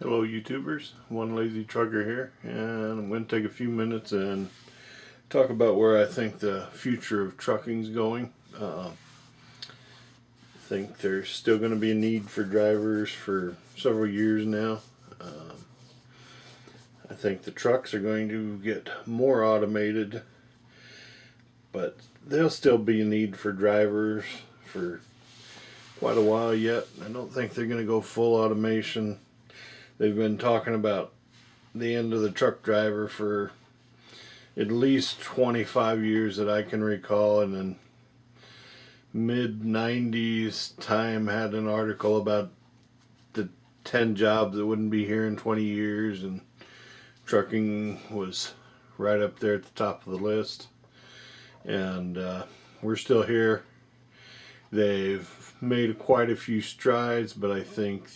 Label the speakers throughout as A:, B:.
A: Hello YouTubers, One Lazy Trucker here, and I'm going to take a few minutes and talk about where I think the future of trucking is going. I think there's still going to be a need for drivers for several years now. Um, I think the trucks are going to get more automated, but there'll still be a need for drivers for quite a while yet. I don't think they're going to go full automation. They've been talking about the end of the truck driver for at least 25 years that I can recall, and then mid 90s Time had an article about the 10 jobs that wouldn't be here in 20 years, and trucking was right up there at the top of the list. And we're still here. They've made quite a few strides, but I think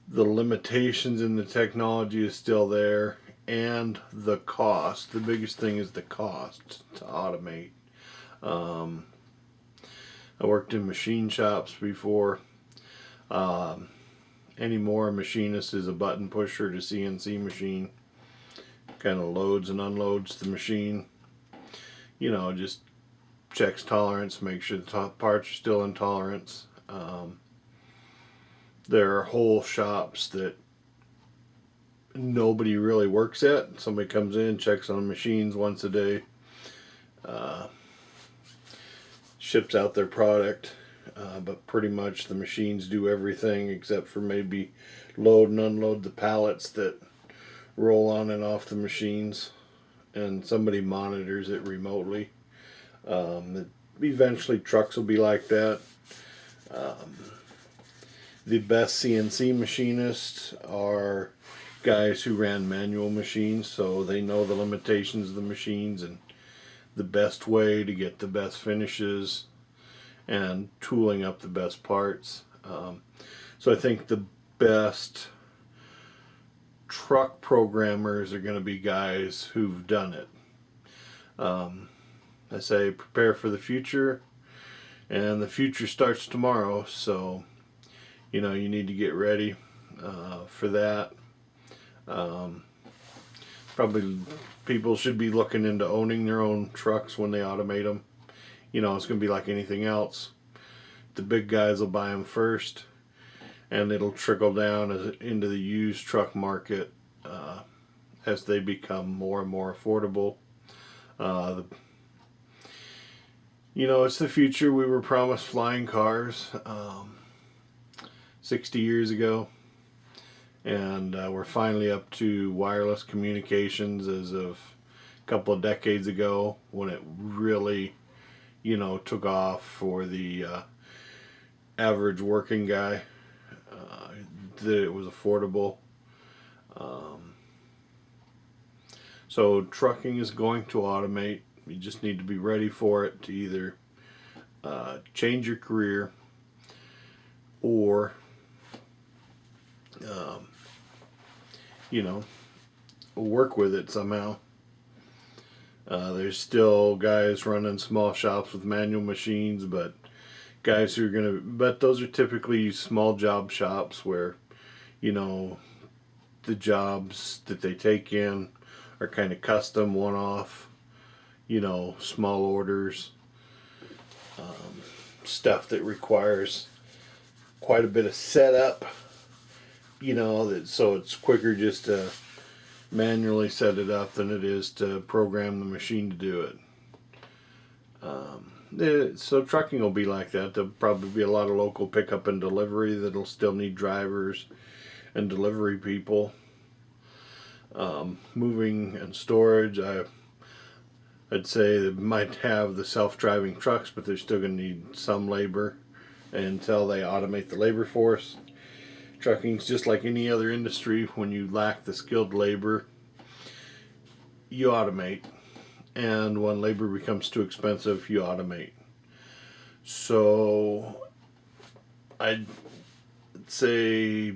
A: the limitations in the technology is still there, and the cost. The biggest thing is the cost to automate. Um, I worked in machine shops before. Um, Anymore, a machinist is a button pusher to CNC machine. Kind of loads and unloads the machine. Just checks tolerance, make sure the parts are still in tolerance. There are whole shops that nobody really works at. Somebody comes in, checks on the machines once a day, uh, ships out their product. But pretty much the machines do everything except for maybe load and unload the pallets that roll on and off the machines, and somebody monitors it remotely. Eventually, trucks will be like that. Um, the best CNC machinists are guys who ran manual machines, so they know the limitations of the machines and the best way to get the best finishes and tooling up the best parts. So I think the best truck programmers are going to be guys who've done it. Um, I say prepare for the future, and the future starts tomorrow, so you need to get ready for that. Um, Probably people should be looking into owning their own trucks when they automate them. It's going to be like anything else. The big guys will buy them first, and it'll trickle down into the used truck market as they become more and more affordable. Uh, it's the future. We were promised flying cars 60 years ago, and we're finally up to wireless communications as of a couple of decades ago, when it really, took off for the average working guy. That it was affordable. Um, so trucking is going to automate. You just need to be ready for it to either change your career or, um, you know, work with it somehow. There's still guys running small shops with manual machines, but those are typically small job shops where, you know, the jobs that they take in are kind of custom, one off, small orders, stuff that requires quite a bit of setup, so it's quicker just to manually set it up than it is to program the machine to do it. So trucking will be like that. There'll probably be a lot of local pickup and delivery that'll still need drivers and delivery people. Moving and storage, I'd say they might have the self-driving trucks, but they're still going to need some labor until they automate the labor force. Trucking's just like any other industry. When you lack the skilled labor, you automate. And when labor becomes too expensive, you automate. So I'd say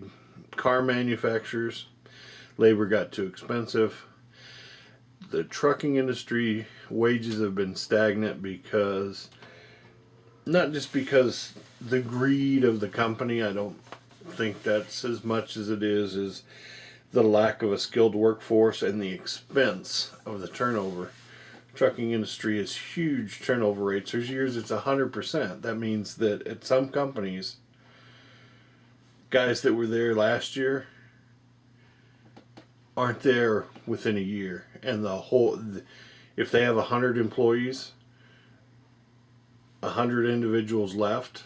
A: car manufacturers, labor got too expensive. The trucking industry wages have been stagnant because, not just because the greed of the company. I don't think that's as much as it is the lack of a skilled workforce and the expense of the turnover. Trucking industry has huge turnover rates. There's years it's 100%. That means that at some companies, guys that were there last year aren't there within a year, and if they have 100 employees, 100 individuals left,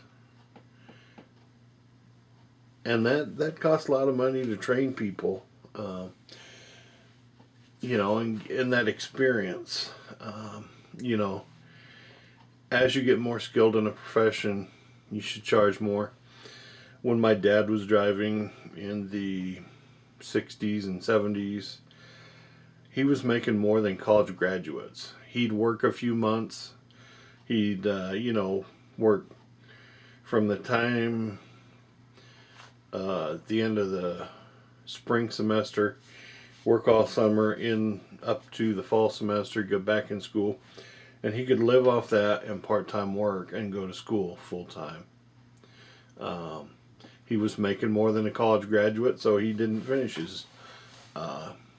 A: and that costs a lot of money to train people, and that experience, as you get more skilled in a profession, you should charge more. When my dad was driving in the 60s and 70s, he was making more than college graduates. He'd work a few months. He'd, work from the time at the end of the spring semester, work all summer in up to the fall semester, go back in school, and he could live off that and part-time work and go to school full-time. He was making more than a college graduate, so he didn't finish his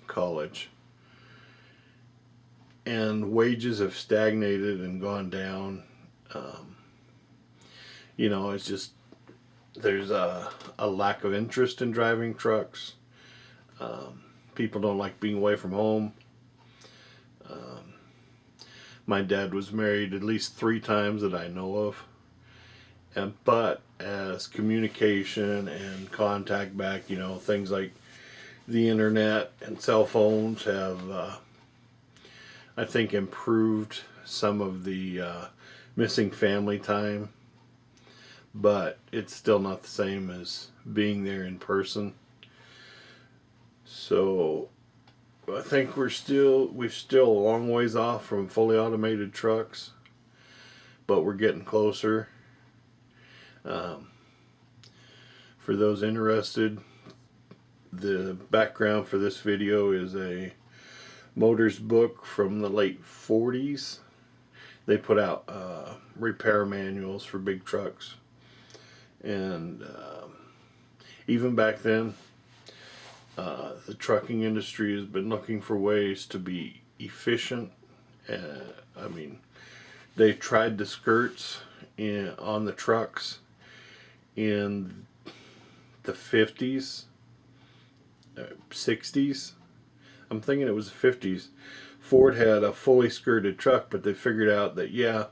A: college. And wages have stagnated and gone down. It's just, there's a lack of interest in driving trucks. People don't like being away from home. My dad was married at least 3 times that I know of. But as communication and contact back, things like the internet and cell phones have, I think, improved some of the missing family time. But it's still not the same as being there in person. So I think we're still a long ways off from fully automated trucks, but we're getting closer. For those interested, the background for this video is a Motors book from the late 40s. They put out repair manuals for big trucks, and even back then, the trucking industry has been looking for ways to be efficient. They tried the skirts on the trucks in the 50s, 60s. I'm thinking it was the 50s. Ford had a fully skirted truck, but they figured out that,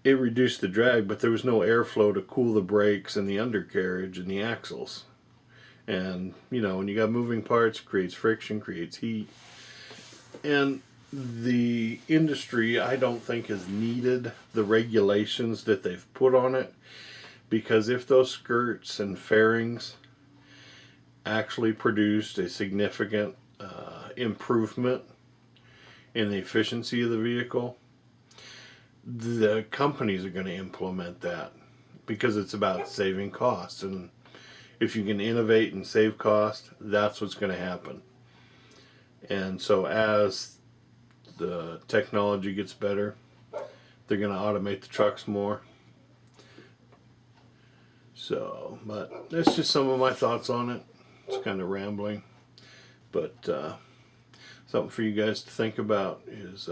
A: it reduced the drag, but there was no airflow to cool the brakes and the undercarriage and the axles. And, when you got moving parts, it creates friction, creates heat. And the industry, I don't think, has needed the regulations that they've put on it, because if those skirts and fairings actually produced a significant improvement in the efficiency of the vehicle, the companies are going to implement that, because it's about saving costs. And if you can innovate and save cost, that's what's going to happen. And so as the technology gets better, they're going to automate the trucks more. So, but that's just some of my thoughts on it. It's kind of rambling, but something for you guys to think about is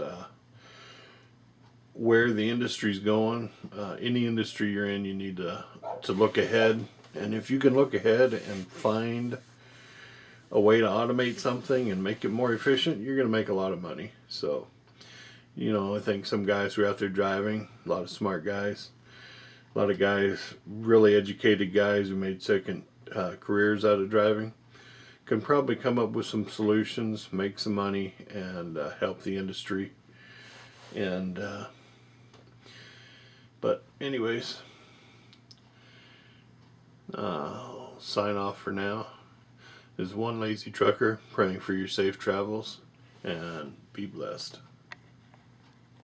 A: where the industry's going. Any industry you're in, you need to look ahead. And if you can look ahead and find a way to automate something and make it more efficient, you're going to make a lot of money. So, I think some guys who are out there driving, a lot of smart guys, a lot of guys, really educated guys who made second careers out of driving, can probably come up with some solutions, make some money, and help the industry. And but anyways, I'll sign off for now. This is one lazy trucker praying for your safe travels, and be blessed.